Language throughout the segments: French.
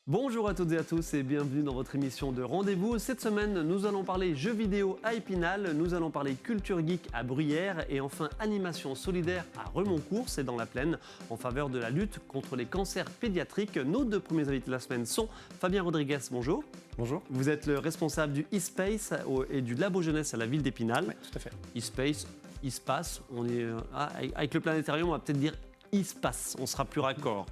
Bonjour à toutes et à tous et bienvenue dans votre émission de Rendez-vous. Cette semaine, nous allons parler jeux vidéo à Épinal, nous allons parler culture geek à Bruyères et enfin animation solidaire à Remoncourt, c'est dans la Plaine, en faveur de la lutte contre les cancers pédiatriques. Nos deux premiers invités de la semaine sont Fabien Rodriguez, bonjour. Bonjour. Vous êtes le responsable du e-space et du labo jeunesse à la ville d'Épinal. Oui, tout à fait. E-space, e-space, on est avec le planétarium, on va peut-être dire e-space, on sera plus raccord.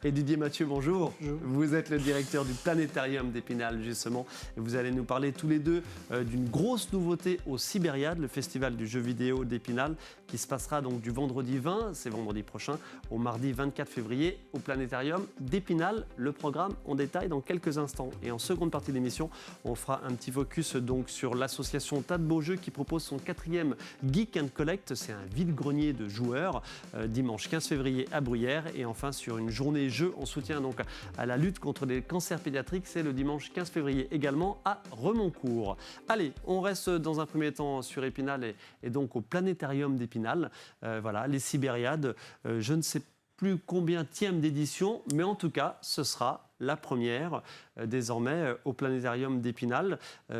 Et Didier Mathieu, bonjour. Bonjour. Vous êtes le directeur du planétarium d'Épinal, justement. Et vous allez nous parler tous les deux d'une grosse nouveauté au Sibériade, le festival du jeu vidéo d'Épinal, qui se passera donc du vendredi 20, c'est vendredi prochain, au mardi 24 février, au planétarium d'Épinal. Le programme en détail dans quelques instants. Et en seconde partie de l'émission, on fera un petit focus donc sur l'association Tas de Beaux Jeux qui propose son 4e Geek and Collect. C'est un vide-grenier de joueurs, dimanche 15 février à Bruyères. Et enfin, sur une journée jeu en soutien donc à la lutte contre les cancers pédiatriques, c'est le dimanche 15 février également à Remoncourt. Allez, on reste dans un premier temps sur Épinal et donc au planétarium d'Épinal. Voilà, les Sibériades, je ne sais plus combienième d'édition, mais en tout cas, ce sera la première désormais au planétarium d'Épinal,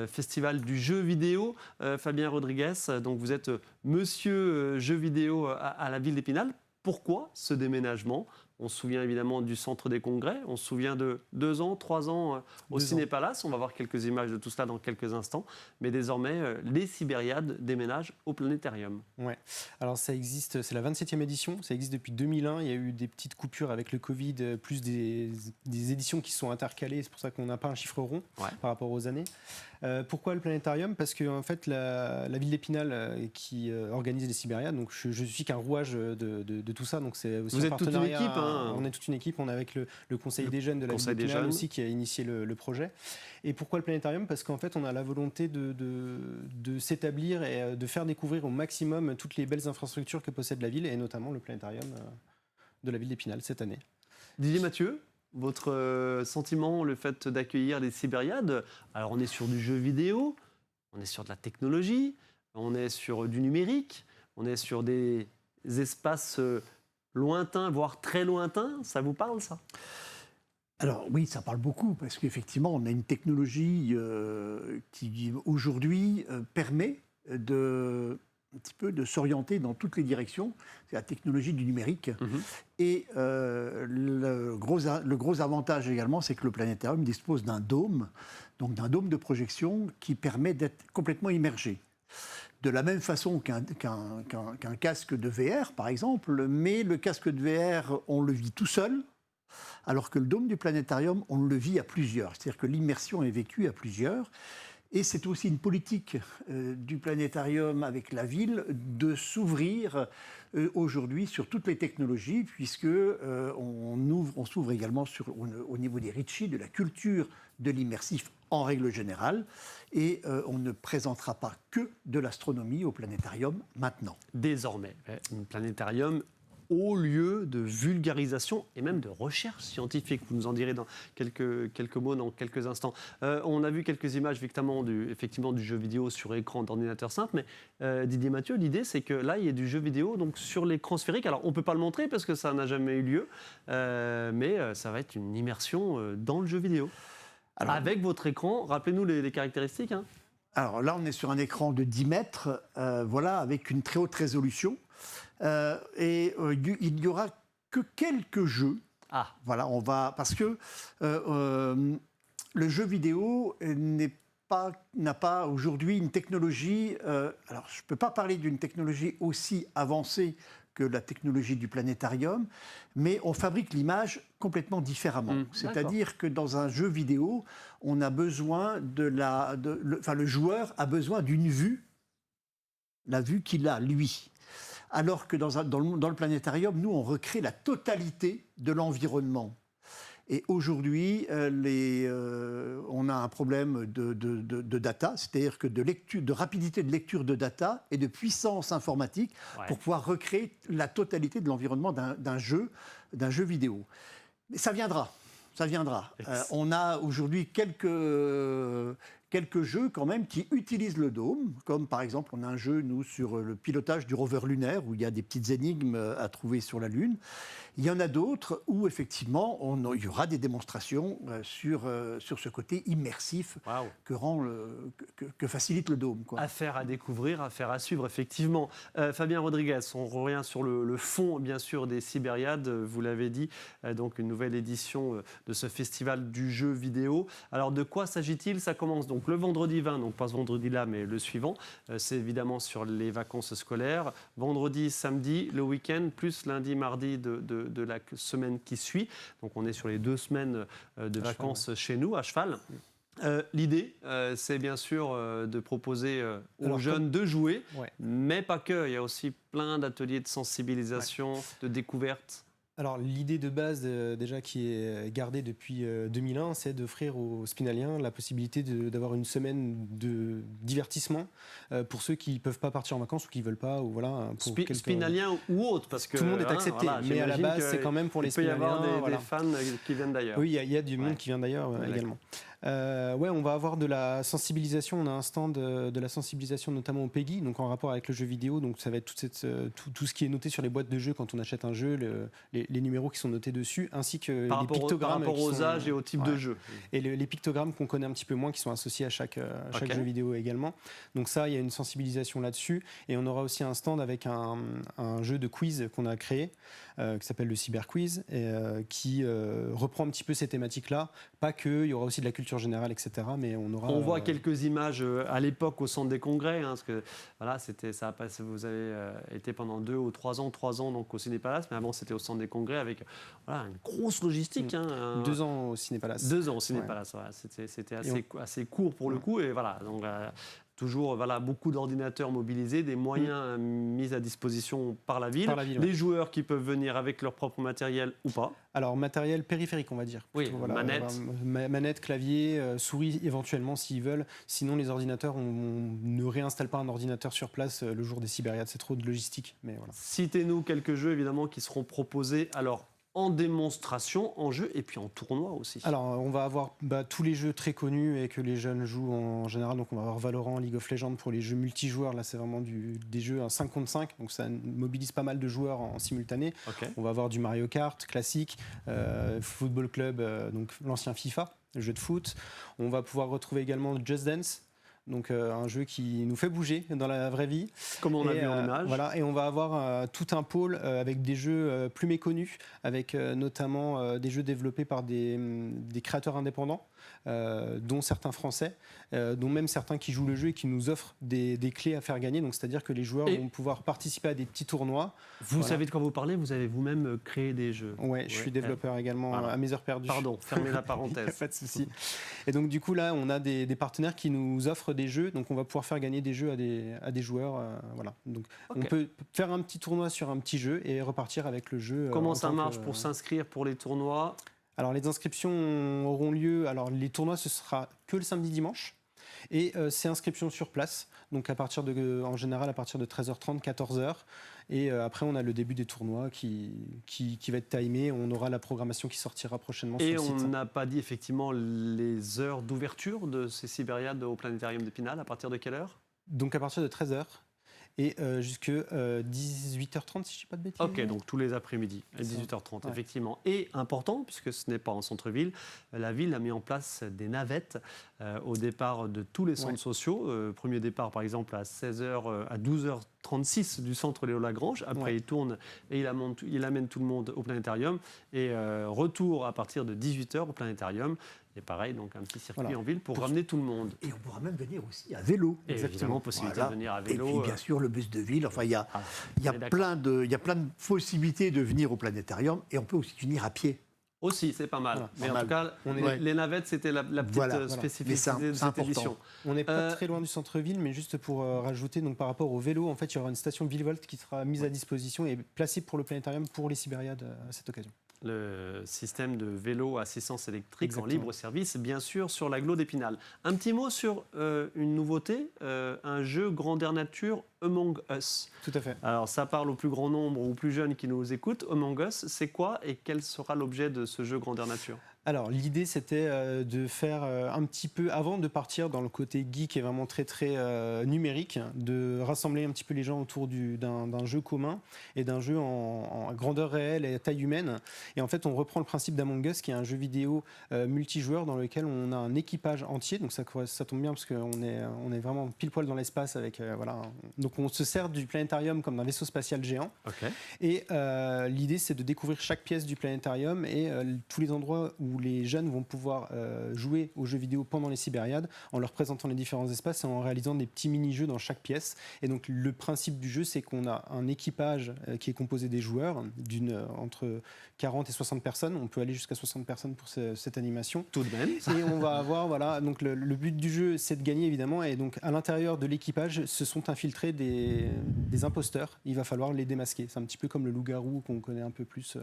festival du jeu vidéo. Fabien Rodriguez, donc vous êtes monsieur jeu vidéo à la ville d'Épinal. Pourquoi ce déménagement ? On se souvient évidemment du centre des congrès, on se souvient de 2 ans, 3 ans au Ciné-Palace. On va voir quelques images de tout cela dans quelques instants. Mais désormais, les Sibériades déménagent au planétarium. Ouais. Alors ça existe, c'est la 27e édition, ça existe depuis 2001. Il y a eu des petites coupures avec le Covid, plus des éditions qui sont intercalées. C'est pour ça qu'on n'a pas un chiffre rond par rapport aux années. Pourquoi le planétarium ? Parce que en fait, la ville d'Épinal qui organise les Sibériades, donc je suis qu'un rouage de tout ça. Donc c'est aussi Vous un êtes partenariat. Toute une équipe, hein. On est toute une équipe. On est avec le conseil des jeunes de la ville des d'Épinal jeunes aussi qui a initié le projet. Et pourquoi le planétarium ? Parce qu'en fait, on a la volonté de s'établir et de faire découvrir au maximum toutes les belles infrastructures que possède la ville et notamment le planétarium de la ville d'Épinal cette année. Didier Mathieu, votre sentiment, le fait d'accueillir les Sibériades, alors on est sur du jeu vidéo, on est sur de la technologie, on est sur du numérique, on est sur des espaces lointains, voire très lointains. Ça vous parle, ça ? Alors oui, ça parle beaucoup, parce qu'effectivement, on a une technologie qui aujourd'hui permet un petit peu de s'orienter dans toutes les directions. C'est la technologie du numérique. Et le gros avantage également, c'est que le planétarium dispose d'un dôme, donc d'un dôme de projection qui permet d'être complètement immergé. De la même façon qu'un casque de VR, par exemple, mais le casque de VR, on le vit tout seul, alors que le dôme du planétarium, on le vit à plusieurs. C'est-à-dire que l'immersion est vécue à plusieurs. Et c'est aussi une politique du planétarium avec la ville de s'ouvrir aujourd'hui sur toutes les technologies, puisque on s'ouvre également au niveau des Ritchie, de la culture de l'immersif en règle générale, et on ne présentera pas que de l'astronomie au planétarium maintenant. Désormais, un planétarium au lieu de vulgarisation et même de recherche scientifique. Vous nous en direz dans quelques mots dans quelques instants. On a vu quelques images effectivement du jeu vidéo sur écran d'ordinateur simple, mais Didier Mathieu, l'idée c'est que là il y a du jeu vidéo donc, sur l'écran sphérique. Alors on ne peut pas le montrer parce que ça n'a jamais eu lieu, mais ça va être une immersion dans le jeu vidéo. Alors, avec votre écran, rappelez-nous les caractéristiques. Hein. Alors là, on est sur un écran de 10 mètres, voilà, avec une très haute résolution. Il n'y aura que quelques jeux. Voilà, parce que le jeu vidéo n'a pas aujourd'hui une technologie. Alors, je ne peux pas parler d'une technologie aussi avancée que la technologie du planétarium, mais on fabrique l'image complètement différemment. C'est-à-dire que dans un jeu vidéo, on a besoin le joueur a besoin d'une vue, la vue qu'il a, lui. Alors que dans le planétarium, nous, on recrée la totalité de l'environnement. Et aujourd'hui, on a un problème de data, c'est-à-dire que de rapidité de lecture de data et de puissance informatique pour pouvoir recréer la totalité de l'environnement d'un jeu vidéo. Mais ça viendra. On a aujourd'hui quelques jeux quand même qui utilisent le dôme, comme par exemple on a un jeu, nous, sur le pilotage du rover lunaire, où il y a des petites énigmes à trouver sur la Lune. Il y en a d'autres où, effectivement, il y aura des démonstrations sur ce côté immersif que facilite le Dôme, quoi. Affaire à découvrir, affaire à suivre, effectivement. Fabien Rodriguez, on revient sur le fond, bien sûr, des Sibériades. Vous l'avez dit, donc une nouvelle édition de ce festival du jeu vidéo. Alors, de quoi s'agit-il? Ça commence donc le vendredi 20, donc pas ce vendredi-là, mais le suivant. C'est évidemment sur les vacances scolaires. Vendredi, samedi, le week-end, plus lundi, mardi de la semaine qui suit. Donc, on est sur les 2 semaines de vacances chez nous, à cheval. L'idée, c'est bien sûr de proposer aux jeunes de jouer, mais pas que. Il y a aussi plein d'ateliers de sensibilisation, de découverte. Alors l'idée de base déjà qui est gardée depuis 2001, c'est d'offrir aux Spinaliens la possibilité d'avoir une semaine de divertissement pour ceux qui ne peuvent pas partir en vacances ou qui ne veulent pas. Ou voilà, Spinaliens ou autres, parce que tout le monde est accepté, mais à la base c'est quand même pour les Spinaliens. Il peut y avoir des fans qui viennent d'ailleurs. Oui, il y a du monde qui vient d'ailleurs également. On va avoir de la sensibilisation. On a un stand de la sensibilisation notamment au PEGI, donc en rapport avec le jeu vidéo. Donc ça va être tout ce qui est noté sur les boîtes de jeu quand on achète un jeu, les numéros qui sont notés dessus, ainsi que les pictogrammes. Par rapport aux âges et au type de jeu. Et les pictogrammes qu'on connaît un petit peu moins, qui sont associés à chaque jeu vidéo également. Donc ça, il y a une sensibilisation là-dessus. Et on aura aussi un stand avec un jeu de quiz qu'on a créé, qui s'appelle le Cyber Quiz, et qui reprend un petit peu ces thématiques-là. Pas que, il y aura aussi de la culture générale, etc. Mais on voit quelques images à l'époque au centre des congrès, parce que voilà, ça a passé, vous avez été pendant 2 ou 3 ans donc au Ciné-Palace, mais avant c'était au centre des congrès avec une grosse logistique. 2 ans au Ciné-Palace. 2 ans au Ciné-Palace, c'était assez court pour le coup, et voilà, donc toujours beaucoup d'ordinateurs mobilisés, des moyens mis à disposition par la ville, les joueurs qui peuvent venir avec leur propre matériel ou pas. Alors matériel périphérique, on va dire. Oui, manette, clavier, souris éventuellement s'ils veulent. Sinon les ordinateurs, on ne réinstalle pas un ordinateur sur place le jour des Sibériades, c'est trop de logistique. Mais voilà. Citez-nous quelques jeux évidemment qui seront proposés. Alors, en démonstration, en jeu et puis en tournoi aussi. Alors, on va avoir tous les jeux très connus et que les jeunes jouent en général. Donc, on va avoir Valorant, League of Legends pour les jeux multijoueurs. Là, c'est vraiment des jeux 5 contre 5. Donc, ça mobilise pas mal de joueurs en simultané. Okay. On va avoir du Mario Kart classique, Football Club, donc l'ancien FIFA, le jeu de foot. On va pouvoir retrouver également Just Dance. Donc un jeu qui nous fait bouger dans la vraie vie. Comme on a vu en image. Voilà, et on va avoir tout un pôle avec des jeux plus méconnus, avec notamment des jeux développés par des créateurs indépendants, dont certains français, dont même certains qui jouent le jeu et qui nous offrent des clés à faire gagner. Donc c'est-à-dire que les joueurs vont pouvoir participer à des petits tournois. Vous savez de quoi vous parlez, vous avez vous-même créé des jeux. Ouais, je suis développeur également à mes heures perdues. Pardon, fermez la parenthèse. Pas de souci. Et donc du coup là, on a des partenaires qui nous offrent des jeux, donc on va pouvoir faire gagner des jeux à des joueurs. Voilà. Donc on peut faire un petit tournoi sur un petit jeu et repartir avec le jeu. Comment ça marche pour s'inscrire pour les tournois? Alors les inscriptions auront lieu. Alors les tournois, ce sera que le samedi-dimanche. Et c'est inscription sur place, donc en général à partir de 13h30, 14h. Et après, on a le début des tournois qui va être timé. On aura la programmation qui sortira prochainement sur le site. Et on n'a pas dit effectivement les heures d'ouverture de ces Sibériades au Planétarium d'Épinal. À partir de quelle heure? Donc à partir de 13h. Et jusque 18h30, si je ne dis pas de bêtises. Ok, donc tous les après-midi, à 18h30, effectivement. Et important, puisque ce n'est pas en centre-ville, la ville a mis en place des navettes au départ de tous les centres sociaux. Premier départ, par exemple, à 16h, à 12h36 du centre Léo-Lagrange. Après, il tourne et il amène tout le monde au planétarium. Et retour à partir de 18h au planétarium. Et pareil, donc un petit circuit en ville pour ramener tout le monde. Et on pourra même venir aussi à vélo. Et évidemment, possibilité de venir à vélo. Et puis bien sûr le bus de ville. Enfin, il y a plein de possibilités de venir au planétarium et on peut aussi venir à pied. Aussi, c'est pas mal. Mais en tout cas, les navettes, c'était la petite spécificité de cette édition. On n'est pas très loin du centre-ville, mais juste pour rajouter, donc, par rapport au vélo, en fait, il y aura une station Villevolt qui sera mise à disposition et placée pour le planétarium pour les Sibériades à cette occasion. Le système de vélo à assistance électrique en libre service, bien sûr, sur l'agglo d'Épinal. Un petit mot sur une nouveauté, un jeu grandeur nature, Among Us. Tout à fait. Alors, ça parle au plus grand nombre ou aux plus jeunes qui nous écoutent. Among Us, c'est quoi et quel sera l'objet de ce jeu grandeur nature ? Alors, l'idée, c'était de faire un petit peu, avant de partir dans le côté geek et vraiment très, très numérique, de rassembler un petit peu les gens autour d'un jeu commun et d'un jeu en grandeur réelle et à taille humaine. Et en fait, on reprend le principe d'Among Us, qui est un jeu vidéo multijoueur dans lequel on a un équipage entier. Donc, ça tombe bien parce qu'on est vraiment pile poil dans l'espace. Voilà. Donc, on se sert du planétarium comme d'un vaisseau spatial géant. Okay. Et l'idée, c'est de découvrir chaque pièce du planétarium et tous les endroits où les jeunes vont pouvoir jouer aux jeux vidéo pendant les Sibériades en leur présentant les différents espaces et en réalisant des petits mini-jeux dans chaque pièce. Et donc le principe du jeu, c'est qu'on a un équipage qui est composé des joueurs, entre 40 et 60 personnes. On peut aller jusqu'à 60 personnes pour cette animation. Tout de même. Et on va avoir, voilà, donc le but du jeu, c'est de gagner évidemment. Et donc à l'intérieur de l'équipage, se sont infiltrés des imposteurs. Il va falloir les démasquer. C'est un petit peu comme le loup-garou qu'on connaît un peu plus.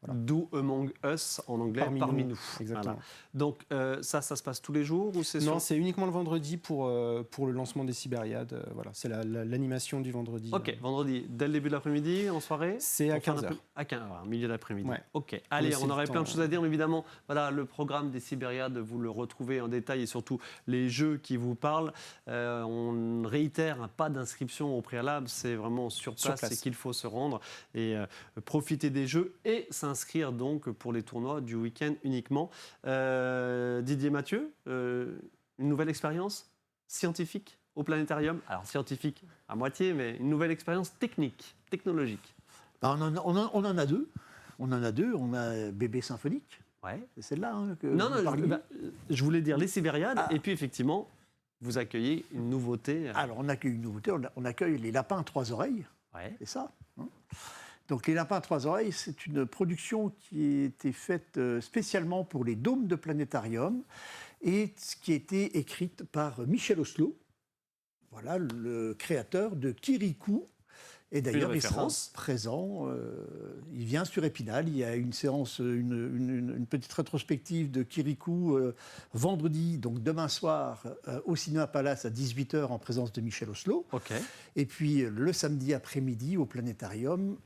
Voilà. D'où Among Us en anglais, parmi nous. Exactement. Voilà. Donc ça se passe tous les jours ou c'est Non, c'est uniquement le vendredi pour le lancement des Sibériades. Voilà, c'est l'animation du vendredi. Ok, vendredi, dès le début de l'après-midi, en soirée. C'est à 15h. À 15h, milieu d'après-midi. Ouais. Ok, allez, on aurait plein de choses à dire, mais évidemment, voilà, le programme des Sibériades, vous le retrouvez en détail et surtout les jeux qui vous parlent. On réitère, pas d'inscription au préalable, c'est vraiment sur place. Et qu'il faut se rendre et profiter des jeux et s'inscrire donc pour les tournois du week-end uniquement. Didier Mathieu, une nouvelle expérience scientifique au planétarium. Alors scientifique à moitié, mais une nouvelle expérience technologique. On en a deux. On en a deux. On a Bébé Symphonique. Ouais. C'est celle-là que non, je voulais dire les Sibériades. Et puis effectivement, vous accueillez une nouveauté. Alors on accueille une nouveauté. On accueille les lapins à 3 oreilles. Ouais. C'est ça. Hein. Donc les lapins à 3 oreilles, c'est une production qui a été faite spécialement pour les dômes de planétarium et qui a été écrite par Michel Oslo, voilà, le créateur de Kirikou. Et d'ailleurs, il sera présent. Il vient sur Épinal. Il y a une séance, une petite rétrospective de Kirikou vendredi, donc demain soir, au Cinéma Palace à 18h en présence de Michel Oslo. Okay. Et puis le samedi après-midi au Planétarium,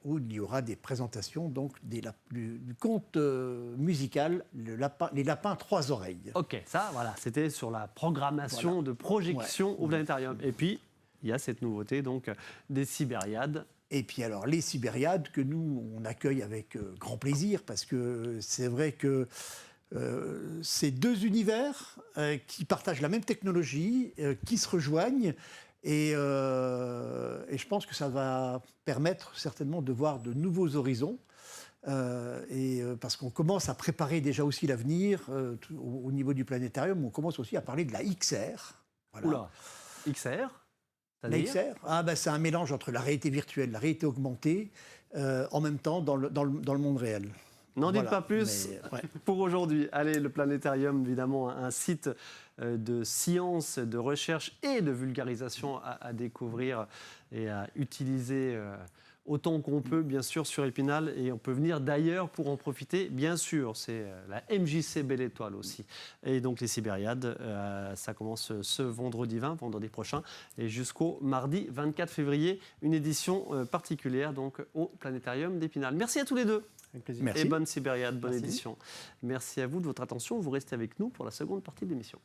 où il y aura des présentations donc, du conte musical Les lapins à 3 oreilles. Ok, ça, voilà, c'était sur la programmation de projection au Planétarium. Et puis, il y a cette nouveauté donc des Sibériades. Et puis alors les Sibériades que nous on accueille avec grand plaisir parce que c'est vrai que c'est deux univers qui partagent la même technologie, qui se rejoignent et je pense que ça va permettre certainement de voir de nouveaux horizons. Parce qu'on commence à préparer déjà aussi l'avenir au niveau du planétarium, on commence aussi à parler de la XR. Voilà. Oula, XR La XR, c'est un mélange entre la réalité virtuelle, la réalité augmentée, en même temps dans le monde réel. N'en dites pas plus pour aujourd'hui. Allez, le Planétarium, évidemment, un site de science, de recherche et de vulgarisation à découvrir et à utiliser autant qu'on peut, bien sûr, sur Épinal. Et on peut venir d'ailleurs pour en profiter, bien sûr. C'est la MJC Belle Étoile aussi. Et donc les Sibériades, ça commence ce vendredi prochain, et jusqu'au mardi 24 février. Une édition particulière donc, au Planétarium d'Épinal. Merci à tous les deux. Avec plaisir. Merci. Et bonne Sibériade, bonne édition. Merci à vous de votre attention. Vous restez avec nous pour la seconde partie de l'émission.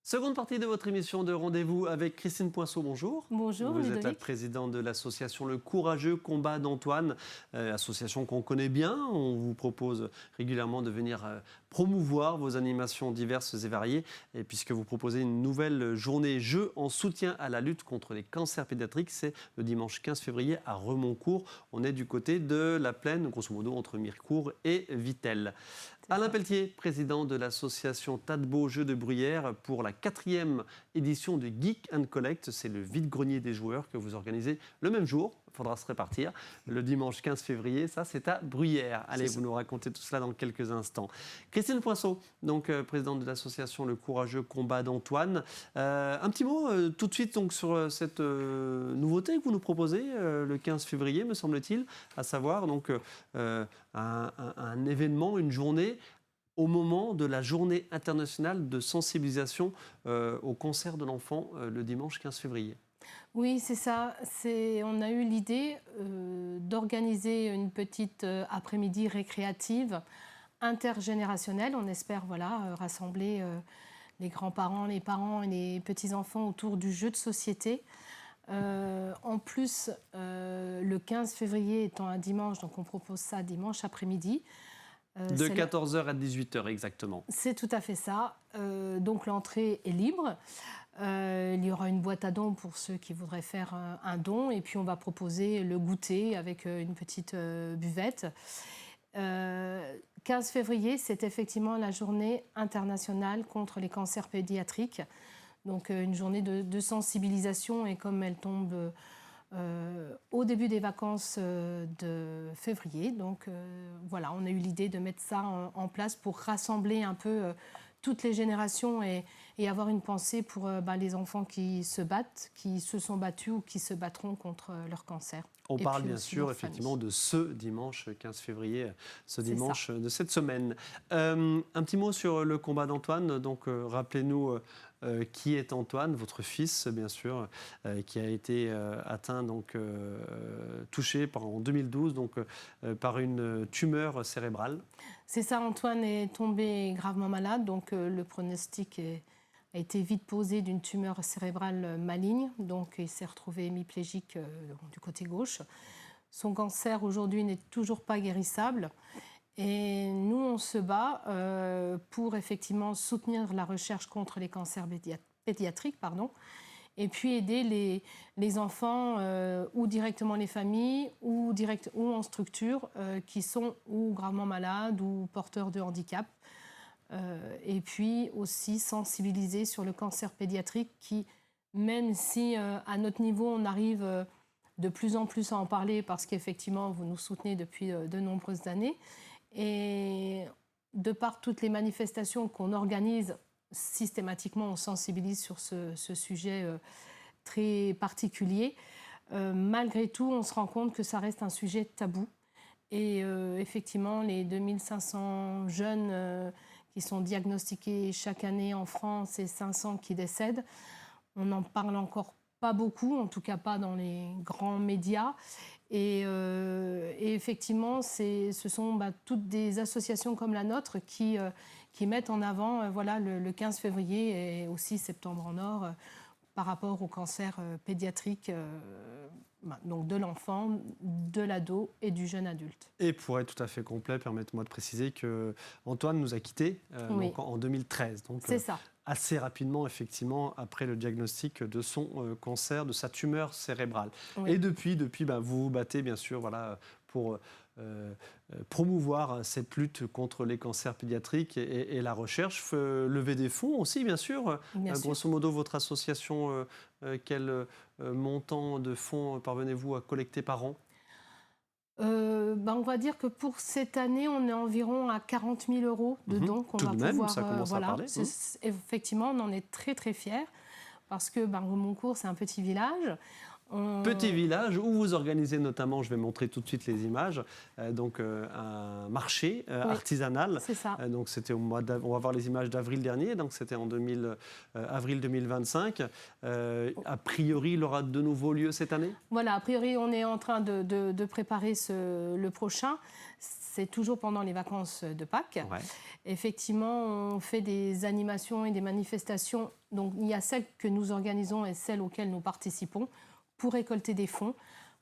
Seconde partie de votre émission de Rendez-vous avec Christine Poinceau. Bonjour. Bonjour. Vous êtes la présidente de l'association Le Courageux Combat d'Antoine, association qu'on connaît bien. On vous propose régulièrement de venir promouvoir vos animations diverses et variées, et puisque vous proposez une nouvelle journée jeu en soutien à la lutte contre les cancers pédiatriques. C'est le dimanche 15 février à Remoncourt. On est du côté de la plaine, grosso modo entre Mirecourt et Vittel. Alain Pelletier, président de l'association Tadebo Jeux de Bruyères, pour la 4e édition de Geek & Collect. C'est le vide-grenier des joueurs que vous organisez le même jour. Il faudra se répartir. Le dimanche 15 février, ça c'est à Bruyères. Allez, vous nous racontez tout cela dans quelques instants. Christine Poinceau, donc présidente de l'association Le Courageux Combat d'Antoine. Un petit mot tout de suite donc, sur cette nouveauté que vous nous proposez le 15 février, me semble-t-il, à savoir donc, un événement, une journée au moment de la journée internationale de sensibilisation au cancer de l'enfant le dimanche 15 février. Oui, c'est ça. On a eu l'idée d'organiser une petite après-midi récréative intergénérationnelle. On espère rassembler les grands-parents, les parents et les petits-enfants autour du jeu de société. En plus, le 15 février étant un dimanche, donc on propose ça dimanche après-midi. De 14h à 18h exactement. C'est tout à fait ça. Donc l'entrée est libre. Il y aura une boîte à dons pour ceux qui voudraient faire un don. Et puis on va proposer le goûter avec une petite buvette. 15 février, c'est effectivement la journée internationale contre les cancers pédiatriques. Donc une journée de sensibilisation, et comme elle tombe au début des vacances de février, donc voilà, on a eu l'idée de mettre ça en place pour rassembler un peu toutes les générations et avoir une pensée pour les enfants qui se battent, qui se sont battus ou qui se battront contre leur cancer. On parle bien sûr effectivement de ce dimanche 15 février, ce dimanche de cette semaine. Un petit mot sur le combat d'Antoine. Donc rappelez-nous qui est Antoine, votre fils bien sûr, qui a été atteint, donc touché en 2012 par une tumeur cérébrale. C'est ça, Antoine est tombé gravement malade, donc le pronostic a été vite posé d'une tumeur cérébrale maligne, donc il s'est retrouvé hémiplégique du côté gauche. Son cancer aujourd'hui n'est toujours pas guérissable et nous on se bat pour effectivement soutenir la recherche contre les cancers pédiatriques, et puis aider les enfants ou directement les familles ou en structure qui sont ou gravement malades ou porteurs de handicap. Et puis aussi sensibiliser sur le cancer pédiatrique qui, même si à notre niveau on arrive de plus en plus à en parler parce qu'effectivement vous nous soutenez depuis de nombreuses années, et de par toutes les manifestations qu'on organise systématiquement, on sensibilise sur ce sujet très particulier. Malgré tout, on se rend compte que ça reste un sujet tabou. Et effectivement, les 2500 jeunes qui sont diagnostiqués chaque année en France et 500 qui décèdent, on n'en parle encore pas beaucoup, en tout cas pas dans les grands médias. Et effectivement, ce sont toutes des associations comme la nôtre qui mettent en avant le 15 février et aussi Septembre en Or par rapport au cancer pédiatrique, donc de l'enfant, de l'ado et du jeune adulte. Et pour être tout à fait complet, permettez-moi de préciser qu'Antoine nous a quittés donc en 2013. Donc, c'est ça. Assez rapidement, effectivement, après le diagnostic de son cancer, de sa tumeur cérébrale. Oui. Et depuis vous vous battez, bien sûr, pour promouvoir cette lutte contre les cancers pédiatriques et la recherche. Lever des fonds aussi, bien sûr. Grosso modo, votre association, quel montant de fonds parvenez-vous à collecter par an ? On va dire que pour cette année, on est environ à 40 000 € de dons qu'on va pouvoir... Ça commence à parler. Effectivement, on en est très très fiers parce que Remoncourt, c'est un petit village. Petit village où vous organisez notamment, je vais montrer tout de suite les images, un marché artisanal. C'est ça. Donc c'était au mois on va voir les images d'avril dernier, donc c'était en avril 2025. A priori, il aura de nouveau lieu cette année ? Voilà, a priori, on est en train de préparer le prochain. C'est toujours pendant les vacances de Pâques. Ouais. Effectivement, on fait des animations et des manifestations. Donc il y a celles que nous organisons et celles auxquelles nous participons, pour récolter des fonds,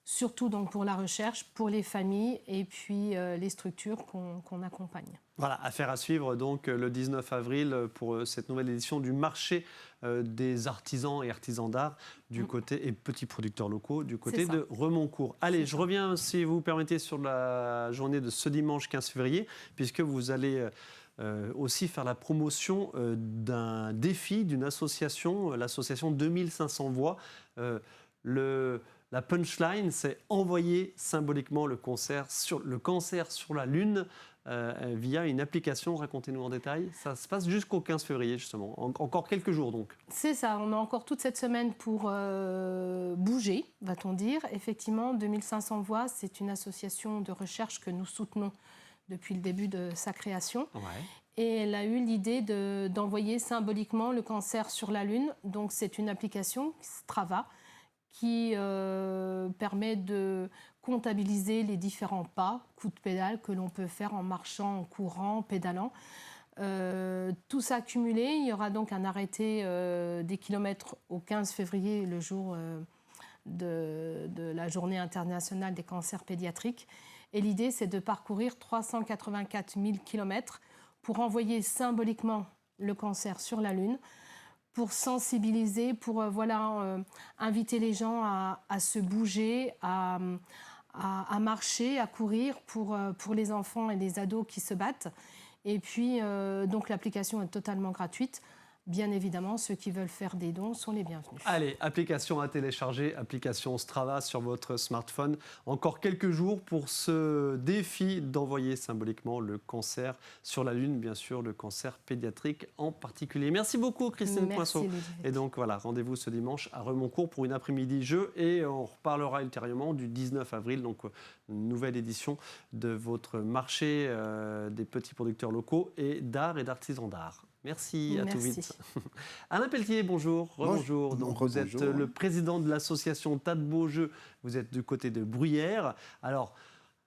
surtout donc pour la recherche, pour les familles et puis les structures qu'on accompagne. Voilà, affaire à suivre donc le 19 avril pour cette nouvelle édition du marché des artisans et artisans d'art du côté et petits producteurs locaux du côté de Remoncourt. Allez, je reviens, si vous permettez, sur la journée de ce dimanche 15 février, puisque vous allez... aussi faire la promotion d'un défi d'une association, l'association 2500 voix. La punchline, c'est envoyer symboliquement le cancer sur la Lune via une application. Racontez-nous en détail. Ça se passe jusqu'au 15 février, justement. Encore quelques jours, donc. C'est ça. On a encore toute cette semaine pour bouger, va-t-on dire. Effectivement, 2500 voix, c'est une association de recherche que nous soutenons depuis le début de sa création. Ouais. Et elle a eu l'idée d'envoyer symboliquement le cancer sur la Lune. Donc, c'est une application, Strava, qui permet de comptabiliser les différents pas, coups de pédale que l'on peut faire en marchant, en courant, en pédalant. Tout ça cumulé, il y aura donc un arrêté des kilomètres au 15 février, le jour de la journée internationale des cancers pédiatriques. Et l'idée, c'est de parcourir 384 000 kilomètres pour envoyer symboliquement le cancer sur la Lune, pour sensibiliser, pour inviter les gens à se bouger, à marcher, à courir pour les enfants et les ados qui se battent. Et puis, donc l'application est totalement gratuite. Bien évidemment, ceux qui veulent faire des dons sont les bienvenus. Allez, application à télécharger, application Strava sur votre smartphone. Encore quelques jours pour ce défi d'envoyer symboliquement le cancer sur la Lune, bien sûr, le cancer pédiatrique en particulier. Merci beaucoup, Christine Poinceau. Et donc voilà, rendez-vous ce dimanche à Remoncourt pour une après-midi jeu et on reparlera ultérieurement du 19 avril, donc une nouvelle édition de votre marché des petits producteurs locaux et d'art et d'artisans d'art. Merci, à tout vite. Alain Pelletier, bonjour. Rebonjour. Donc, vous êtes le président de l'association Tas de Beaux Jeux. Vous êtes du côté de Bruyères. Alors,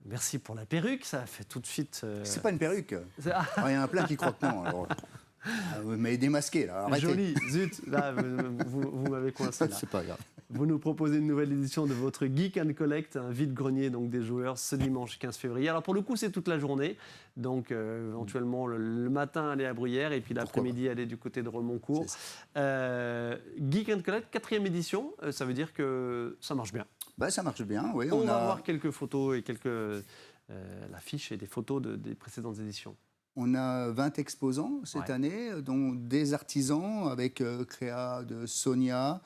merci pour la perruque, ça fait tout de suite... C'est pas une perruque. Il y en a plein qui croient que non. Alors... Vous m'avez démasqué, là. Arrêtez. Joli, zut. Là, vous m'avez coincé, là. C'est pas grave. Vous nous proposez une nouvelle édition de votre Geek & Collect, un vide-grenier donc des joueurs, ce dimanche 15 février. Alors pour le coup, c'est toute la journée. Donc éventuellement, le matin, aller à Bruyères et puis l'après-midi, aller du côté de Remoncourt. Geek & Collect, 4e édition, ça veut dire que ça marche bien. Bah, ça marche bien, oui. On va voir quelques photos et l'affiche et des photos des précédentes éditions. On a 20 exposants cette année, dont des artisans avec créa de Sonia,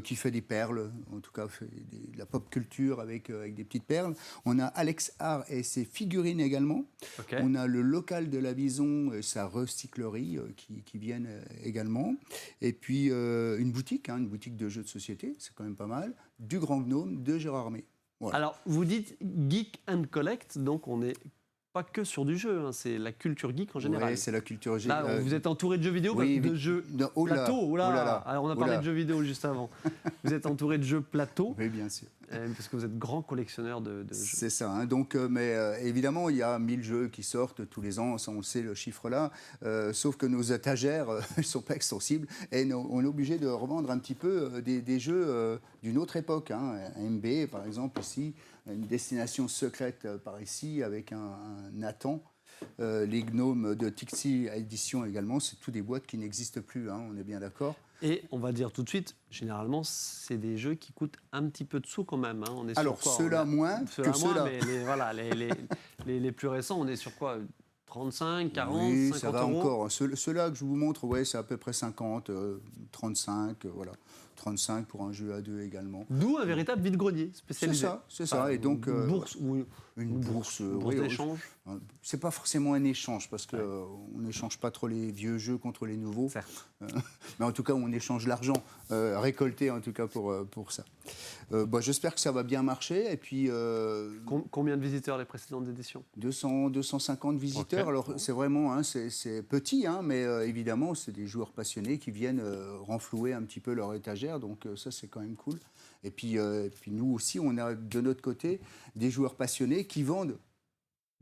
qui fait des perles, en tout cas fait de la pop culture avec des petites perles. On a Alex Art et ses figurines également. Okay. On a le local de la Vison et sa recyclerie qui viennent également. Et puis une boutique de jeux de société, c'est quand même pas mal, du Grand Gnome de Gérard May. Voilà. Alors, vous dites Geek & Collect, donc on est... pas que sur du jeu, hein, c'est la culture geek en général. Oui, c'est la culture geek. Là, vous êtes entouré de jeux vidéo, de jeux plateau. Alors, on a parlé de jeux vidéo juste avant. Vous êtes entouré de jeux plateau. Oui, bien sûr. Parce que vous êtes grand collectionneur de jeux. C'est ça. Hein, donc, mais évidemment, il y a 1000 jeux qui sortent tous les ans, ça, on sait le chiffre là. Sauf que nos étagères ne sont pas extensibles et on est obligé de revendre un petit peu des jeux d'une autre époque. Hein. MB, par exemple, ici. Une destination secrète par ici avec un Nathan. Les gnomes de Tixi Édition également, c'est tous des boîtes qui n'existent plus, hein, on est bien d'accord. Et on va dire tout de suite, généralement, c'est des jeux qui coûtent un petit peu de sous quand même. Hein. On est alors, sur quoi, ceux-là moins que ceux-là. Mais les plus récents, on est sur quoi 35, 40, oui, 50 ça va euros. Encore. Ceux-là que je vous montre, ouais, c'est à peu près 50, 35, voilà. 35 pour un jeu à deux également. D'où un véritable vide-grenier spécialisé. C'est ça. Et donc, une bourse ou une bourse d'échange. C'est pas forcément un échange parce qu'on n'échange pas trop les vieux jeux contre les nouveaux. Mais en tout cas, on échange l'argent récolté en tout cas pour ça. J'espère que ça va bien marcher. Et puis, combien de visiteurs les précédentes éditions ? 250 visiteurs. Okay. Alors c'est vraiment, hein, c'est petit, hein, mais évidemment, c'est des joueurs passionnés qui viennent renflouer un petit peu leur étagère. Donc ça, c'est quand même cool. Et puis nous aussi, on a de notre côté des joueurs passionnés qui vendent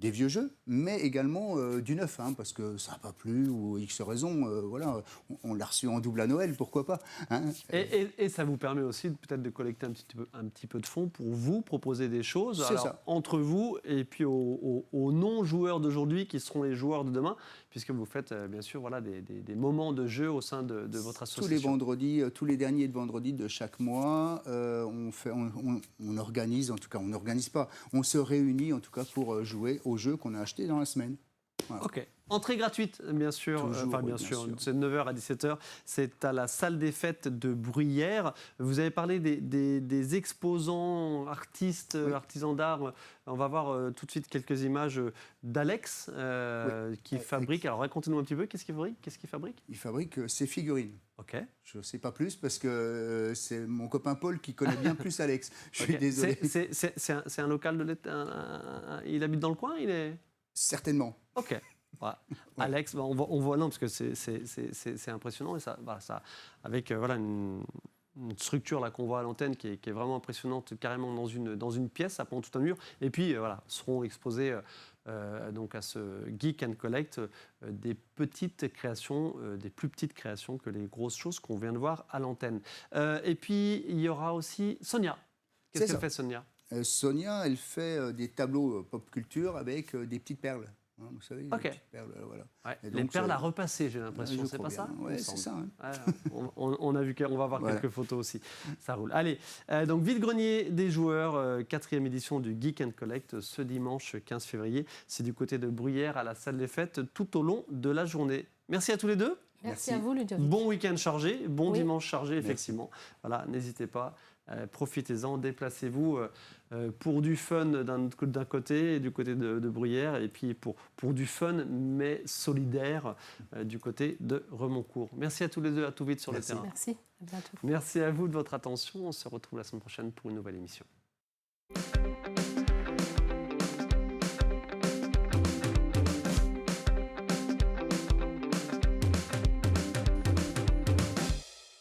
des vieux jeux, mais également du neuf, hein, parce que ça n'a pas plu ou X raison. Voilà, on l'a reçu en double à Noël, pourquoi pas, hein. Et ça vous permet aussi peut-être de collecter un petit peu de fonds pour vous proposer des choses entre vous et puis aux non-joueurs d'aujourd'hui qui seront les joueurs de demain, puisque vous faites bien sûr des moments de jeu au sein de votre association. Tous les vendredis, tous les derniers de vendredi de chaque mois, on organise, en tout cas on n'organise pas, on se réunit en tout cas pour jouer aux jeux qu'on a achetés dans la semaine. Voilà. Ok. Entrée gratuite, bien sûr. Bien sûr. C'est de 9h à 17h. C'est à la salle des fêtes de Bruyères. Vous avez parlé des exposants, artistes, artisans d'art. On va voir tout de suite quelques images d'Alex qui fabrique. Alors racontez-nous un petit peu, qu'est-ce qu'il fabrique ? Il fabrique ses figurines. Ok. Je ne sais pas plus parce que c'est mon copain Paul qui connaît bien plus Alex. Je suis désolé. C'est un local de l'État. Il habite dans le coin, Certainement. Ok. Voilà. Ouais. Alex, on voit non parce que c'est impressionnant et ça avec une structure là qu'on voit à l'antenne qui est vraiment impressionnante, carrément dans une pièce, ça prend tout un mur. Et puis voilà, seront exposés donc à ce Geek and Collect des petites créations, des plus petites créations que les grosses choses qu'on vient de voir à l'antenne. Et puis il y aura aussi Sonia. Qu'est-ce qu'elle fait, Sonia? Sonia, elle fait des tableaux pop culture avec des petites perles. Hein, vous savez, okay. Les petites perles, voilà. Ouais, donc, les perles à repasser, j'ai l'impression, c'est pas ça? Oui, c'est ça. Hein. On a vu on va voir quelques photos aussi. Ça roule. Allez, donc vide-grenier des joueurs, 4e édition du Geek and Collect, ce dimanche 15 février. C'est du côté de Bruyères à la salle des fêtes tout au long de la journée. Merci à tous les deux. Merci à vous, Ludovic. Bon week-end chargé, bon dimanche chargé, effectivement. Voilà, n'hésitez pas. Profitez-en, déplacez-vous pour du fun d'un côté et du côté de Bruyères, et puis pour du fun mais solidaire du côté de Remoncourt. Merci à tous les deux, à tout vite sur le terrain. Merci, à bientôt. Merci à vous de votre attention, on se retrouve la semaine prochaine pour une nouvelle émission.